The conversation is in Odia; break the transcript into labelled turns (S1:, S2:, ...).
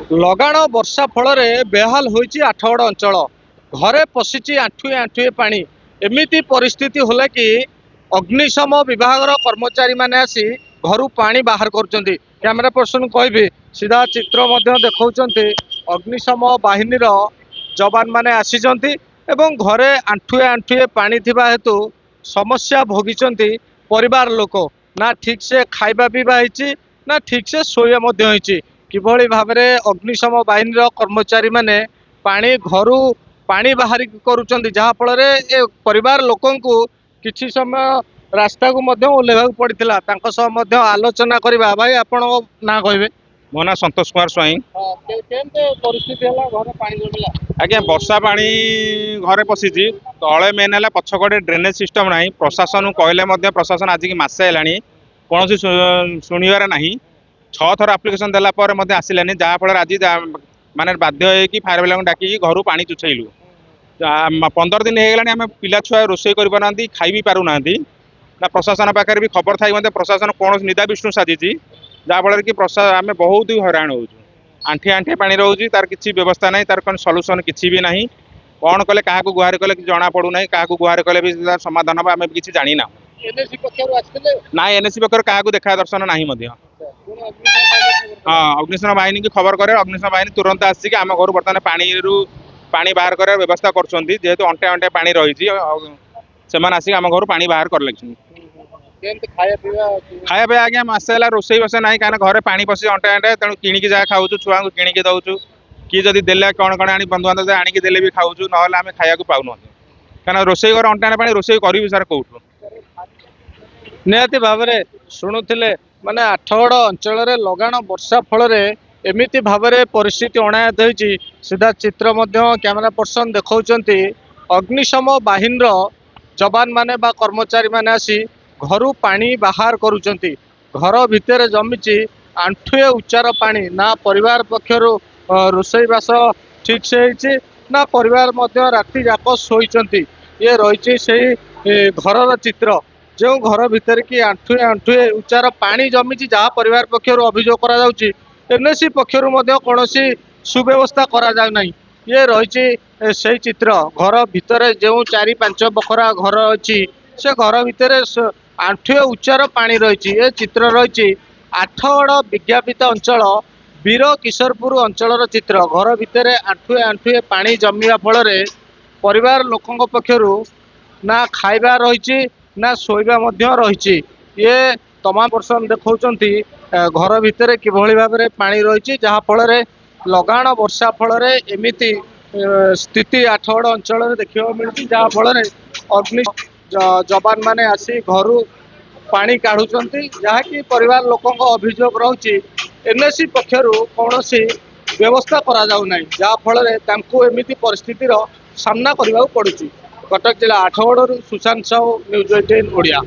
S1: ଲଗାଣ ବର୍ଷା ଫଳରେ ବେହାଲ ହୋଇଛି ଆଠଗଡ଼ ଅଞ୍ଚଳ। ଘରେ ପଶିଛି ଆଣ୍ଠୁଏ ଆଣ୍ଠୁଏ ପାଣି। ଏମିତି ପରିସ୍ଥିତି ହେଲା କି ଅଗ୍ନିଶମ ବିଭାଗର କର୍ମଚାରୀ ମାନେ ଆସି ଘରୁ ପାଣି ବାହାର କରୁଛନ୍ତି। କ୍ୟାମେରା ପର୍ସନ କହିବି ସିଧା ଚିତ୍ର ମଧ୍ୟ ଦେଖାଉଛନ୍ତି। ଅଗ୍ନିଶମ ବାହିନୀର ଯବାନ ମାନେ ଆସିଛନ୍ତି ଏବଂ ଘରେ ଆଣ୍ଠୁଏ ଆଣ୍ଠୁଏ ପାଣି ଥିବା ହେତୁ ସମସ୍ୟା ଭୋଗିଛନ୍ତି ପରିବାର ଲୋକ। ନା ଠିକ୍ ସେ ଖାଇବା ପିଇବା ହେଇଛି, ନା ଠିକ୍ ସେ ଶୋଇବା ମଧ୍ୟ ହେଇଛି। କିଭଳି ଭାବରେ ଅଗ୍ନିଶମ ବାହିନୀର କର୍ମଚାରୀ ମାନେ ପାଣି ଘରୁ ପାଣି ବାହାରି କରୁଛନ୍ତି, ଯାହା ଫଳରେ ଏ ପରିବାର ଲୋକଙ୍କୁ କିଛି ସମୟ ରାସ୍ତାକୁ ମଧ୍ୟ ଓହ୍ଲାଇବାକୁ ପଡ଼ିଥିଲା। ତାଙ୍କ ସହ ମଧ୍ୟ ଆଲୋଚନା କରିବା। ଭାଇ ଆପଣଙ୍କ ନାଁ କହିବେ?
S2: ମୋ ନାଁ ସନ୍ତୋଷ କୁମାର ସ୍ୱାଇଁ।
S1: କେମିତି ପରିସ୍ଥିତି ହେଲା, ଘରେ ପାଣି ଜମିଲା?
S2: ଆଜ୍ଞା, ବର୍ଷା ପାଣି ଘରେ ପଶିଛି। ତଳେ ମେନ୍ ହେଲା ପଛକଡ଼େ ଡ୍ରେନେଜ ସିଷ୍ଟମ ନାହିଁ। ପ୍ରଶାସନକୁ କହିଲେ ମଧ୍ୟ ପ୍ରଶାସନ ଆଜିକି ମାସେ ହେଲାଣି କୌଣସି ଶୁଣିବାରେ ନାହିଁ। 6 ଥର ଆପ୍ଲିକେସନ ଦେଲା ପରେ ମଧ୍ୟ ଆସିଲାନି, ଯାହାଫଳରେ ଆଜି ମାନେ ବାଧ୍ୟ ହେଇକି ଫାୟାର ବାଲାଙ୍କୁ ଡାକିକି ଘରୁ ପାଣି ଚୁଛେଇଲୁ। 15 ଦିନ ହେଇଗଲାଣି ଆମେ ପିଲା ଛୁଆ ରୋଷେଇ କରିପାରୁନାହାନ୍ତି, ଖାଇ ବି ପାରୁନାହାନ୍ତି। ନା ପ୍ରଶାସନ ପାଖରେ ବି ଖବର ଥାଇ ମଧ୍ୟ ପ୍ରଶାସନ କୌଣସି ନିଦା ବିଷ୍ଣୁ ସାଜିଛି, ଯାହାଫଳରେ କି ଆମେ ବହୁତ ହଇରାଣ ହେଉଛୁ। ଆଣ୍ଠିଏ ଆଣ୍ଠିଏ ପାଣି ରହୁଛି, ତାର କିଛି ବ୍ୟବସ୍ଥା ନାହିଁ, ତାର କ'ଣ ସଲ୍ୟୁସନ କିଛି ବି ନାହିଁ। କ'ଣ କଲେ କାହାକୁ ଗୁହାରି କଲେ କିଛି ଜଣା ପଡୁନାହିଁ, କାହାକୁ ଗୁହାରି କଲେ ବି ତାର ସମାଧାନ ହେବ ଆମେ କିଛି ଜାଣିନାହୁଁ।
S1: ଏନ୍ଏସି ପକ୍ଷରୁ ଆସିଥିଲେ?
S2: ନାଇଁ, ଏନ୍ଏସି ପକ୍ଷରୁ କାହାକୁ ଦେଖା ଦର୍ଶନ ନାହିଁ ମଧ୍ୟ। ହଁ, ଅଗ୍ନିଶମ ବାହିନୀକି ଖବର କରେ, ଅଗ୍ନିଶମ ବାହିନୀ ତୁରନ୍ତ ଆସିକି ଆମ ଘରୁ ବର୍ତ୍ତମାନ ପାଣି ବାହାର କରିବାର ବ୍ୟବସ୍ଥା କରୁଛନ୍ତି। ଯେହେତୁ ଅଣ୍ଟେ ଅଣ୍ଟେ ପାଣି ରହିଛି, ସେମାନେ ଆସିକି ଆମ ଘରୁ ପାଣି ବାହାର କରିଲେଛନ୍ତି। ଖାଇବା ପିଇବା ଆଜ୍ଞା ମାସେ ହେଲା ରୋଷେଇ ବାସ ନାହିଁ, କାରଣ ଘରେ ପାଣି ପଶି ଅଣ୍ଟେ ଅଣ୍ଟେ, ତେଣୁ କିଣିକି ଯାହା ଖାଉଛୁ, ଛୁଆଙ୍କୁ କିଣିକି ଦଉଛୁ। କିଏ ଯଦି ଦେଲେ କ'ଣ ଆଣି ବନ୍ଧୁବାନ୍ଧବ ଆଣିକି ଦେଲେ ବି ଖାଉଛୁ, ନହେଲେ ଆମେ ଖାଇବାକୁ ପାଉନୁ। କାରଣ ରୋଷେଇ ଘର ଅଣ୍ଟେ ଅଣ୍ଟେ ପାଣି, ରୋଷେଇ କରିବି ସାର୍ କୋଉଠୁ?
S1: ନିହାତି ଭାବରେ ଶୁଣୁଥିଲେ, ମାନେ ଆଠଗଡ଼ ଅଞ୍ଚଳରେ ଲଗାଣ ବର୍ଷା ଫଳରେ ଏମିତି ଭାବରେ ପରିସ୍ଥିତି ଅଣାୟତ୍ତ ହୋଇଛି। ସିଧା ଚିତ୍ର ମଧ୍ୟ କ୍ୟାମେରା ପର୍ସନ ଦେଖାଉଛନ୍ତି। ଅଗ୍ନିଶମ ବାହିନୀର ଯବାନ ମାନେ ବା କର୍ମଚାରୀ ମାନେ ଆସି ଘରୁ ପାଣି ବାହାର କରୁଛନ୍ତି। ଘର ଭିତରେ ଜମିଛି ଆଣ୍ଠୁଏ ଉଚ୍ଚାର ପାଣି। ନା ପରିବାର ପକ୍ଷରୁ ରୋଷେଇବାସ ଠିକ୍ ସେ ହେଇଛି, ନା ପରିବାର ମଧ୍ୟ ରାତି ଯାକ ଶୋଇଛନ୍ତି। ଇଏ ରହିଛି ସେଇ ଘରର ଚିତ୍ର, ଯେଉଁ ଘର ଭିତରେ କି ଆଣ୍ଠୁଏ ଆଣ୍ଠୁଏ ଉଚ୍ଚାର ପାଣି ଜମିଛି, ଯାହା ପରିବାର ପକ୍ଷରୁ ଅଭିଯୋଗ କରାଯାଉଛି। ଏନ୍ଏସି ପକ୍ଷରୁ ମଧ୍ୟ କୌଣସି ସୁବ୍ୟବସ୍ଥା କରାଯାଉନାହିଁ। ଇଏ ରହିଛି ସେଇ ଚିତ୍ର। ଘର ଭିତରେ ଯେଉଁ 4-5 ବଖରା ଘର ଅଛି, ସେ ଘର ଭିତରେ ଆଣ୍ଠୁଏ ଉଚ୍ଚାର ପାଣି ରହିଛି। ଏ ଚିତ୍ର ରହିଛି ଆଠଗଡ଼ ବିଜ୍ଞାପିତ ଅଞ୍ଚଳ ବୀର କିଶୋରପୁର ଅଞ୍ଚଳର ଚିତ୍ର। ଘର ଭିତରେ ଆଣ୍ଠୁଏ ଆଣ୍ଠୁଏ ପାଣି ଜମିବା ଫଳରେ ପରିବାର ଲୋକଙ୍କ ପକ୍ଷରୁ ନା ଖାଇବା ରହିଛି, ନା ଶୋଇବା ମଧ୍ୟ ରହିଛି। ଇଏ ତମାମ ପର୍ସନ ଦେଖାଉଛନ୍ତି ଘର ଭିତରେ କିଭଳି ଭାବରେ ପାଣି ରହିଛି, ଯାହା ଫଳରେ ଲଗାଣ ବର୍ଷା ଫଳରେ ଏମିତି ସ୍ଥିତି ଆଠଗଡ଼ ଅଞ୍ଚଳରେ ଦେଖିବାକୁ ମିଳୁଛି। ଯାହା ଫଳରେ ଅଗ୍ନି ଯବାନ ମାନେ ଆସି ଘରୁ ପାଣି କାଢୁଛନ୍ତି, ଯାହାକି ପରିବାର ଲୋକଙ୍କ ଅଭିଯୋଗ ରହୁଛି ଏନ୍ଏସି ପକ୍ଷରୁ କୌଣସି ବ୍ୟବସ୍ଥା କରାଯାଉନାହିଁ, ଯାହା ଫଳରେ ତାଙ୍କୁ ଏମିତି ପରିସ୍ଥିତିର ସାମ୍ନା କରିବାକୁ ପଡୁଛି। କଟକ ଜିଲ୍ଲା ଆଠଗଡ଼ରୁ ସୁଶାନ୍ତ ସାହୁ, ନ୍ୟୁଜ୍ 18 ଓଡ଼ିଆ।